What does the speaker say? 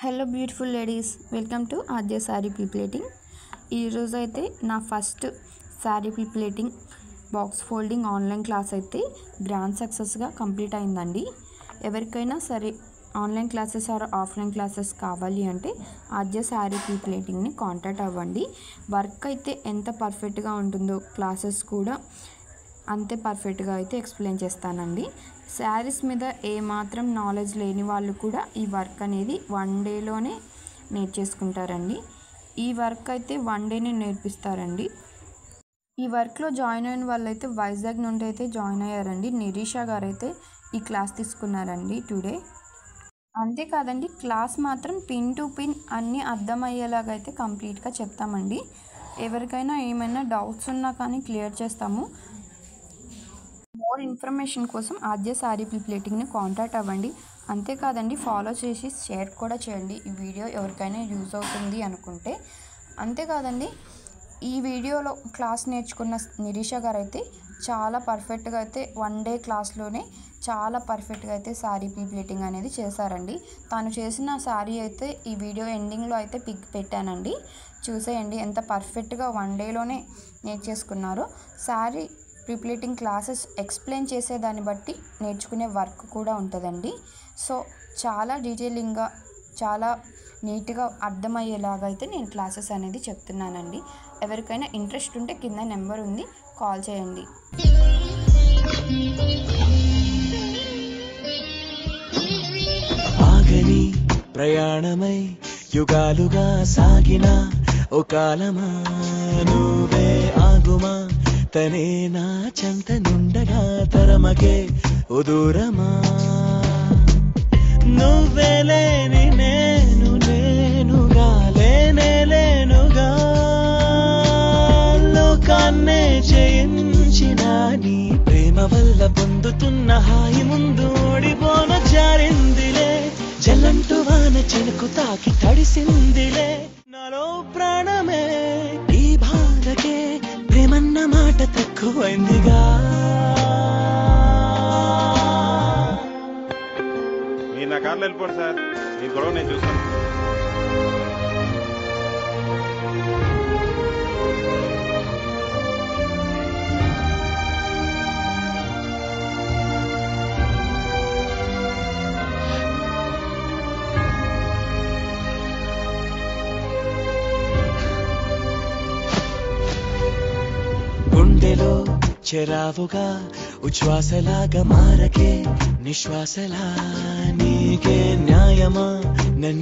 Hello beautiful ladies, welcome to Aadya sari pleating. ఈరోజు అయితే నా first sari pleating box folding online class అయితే grand సక్సెస్గా complete అయిందండి. ఎవరికైనా సరే online classes or offline classes కావాలి అంటే ఆద్య శారీ ప్లీటింగ్ని కాంటాక్ట్ అవ్వండి. వర్క్ అయితే ఎంత పర్ఫెక్ట్గా ఉంటుందో క్లాసెస్ కూడా అంతే పర్ఫెక్ట్గా అయితే ఎక్స్ప్లెయిన్ చేస్తానండి. శారీస్ మీద ఏమాత్రం నాలెడ్జ్ లేని వాళ్ళు కూడా ఈ వర్క్ అనేది 1 డేలోనే నేర్చేసుకుంటారండి. ఈ వర్క్ అయితే 1 డేనే నేర్పిస్తారండి. ఈ వర్క్లో జాయిన్ అయిన వాళ్ళైతే వైజాగ్ నుండి అయితే జాయిన్ అయ్యారండి. నిరీషా గారు అయితే ఈ క్లాస్ తీసుకున్నారండి టుడే. అంతేకాదండి, క్లాస్ మాత్రం పిన్ టు పిన్ అన్నీ అర్థమయ్యేలాగా అయితే కంప్లీట్గా చెప్తామండి. ఎవరికైనా ఏమైనా డౌట్స్ ఉన్నా కానీ క్లియర్ చేస్తాము. మోర్ ఇన్ఫర్మేషన్ కోసం ఆద్య శారీ ప్లీటింగ్ని కాంటాక్ట్ అవ్వండి. అంతేకాదండి, ఫాలో చేసి షేర్ కూడా చేయండి ఈ వీడియో ఎవరికైనా యూజ్ అవుతుంది అనుకుంటే. అంతేకాదండి, ఈ వీడియోలో క్లాస్ నేర్చుకున్న నిరీషా గారు అయితే చాలా పర్ఫెక్ట్గా అయితే 1 డే క్లాస్లోనే చాలా పర్ఫెక్ట్గా అయితే శారీ ప్లీటింగ్ అనేది చేశారండి. తాను చేసిన శారీ అయితే ఈ వీడియో ఎండింగ్లో అయితే పిక్ పెట్టానండి. చూసేయండి ఎంత పర్ఫెక్ట్గా 1 డేలోనే నేర్చేసుకున్నారో. శారీ ప్లీటింగ్ క్లాసెస్ ఎక్స్ప్లెయిన్ చేసేదాన్ని బట్టి నేర్చుకునే వర్క్ కూడా ఉంటుందండి. సో చాలా డీటెయిలింగ్గా చాలా నీట్గా అర్థమయ్యేలాగా అయితే నేను క్లాసెస్ అనేది చెప్తున్నానండి. ఎవరికైనా ఇంట్రెస్ట్ ఉంటే కింద నెంబర్ ఉంది, కాల్ చేయండి. ఆగని ప్రయాణమై యుగాలుగా సాగిన ఓ కాలమా, నువ్వే ఆగుమా, తనే నా చెంత నుండగా తరమకే ఓ దూరమా. నువ్వే లేని నేను లేనుగా, లేనే లేనుగా, లోకాన్నే జయించిన నీ ప్రేమ వల్ల పొందుతున్న హాయి ముందు ఓడిపోన జారిందిలే. జలంటు వాన చెనుకు తాకి తడిసిందిలే నాలో ప్రాణమే. ఈ బాధకే ప్రేమన్న మాట తక్కువైందిగా. మీరు నా కార్లో వెళ్ళిపోండి సార్, మీ గొడవ నేను చూస్తాను. గుండెలో చెరావుగా ఉచ్ఛ్వాసలాగా మారకే, నిశ్వాసలా నీకే న్యాయమా,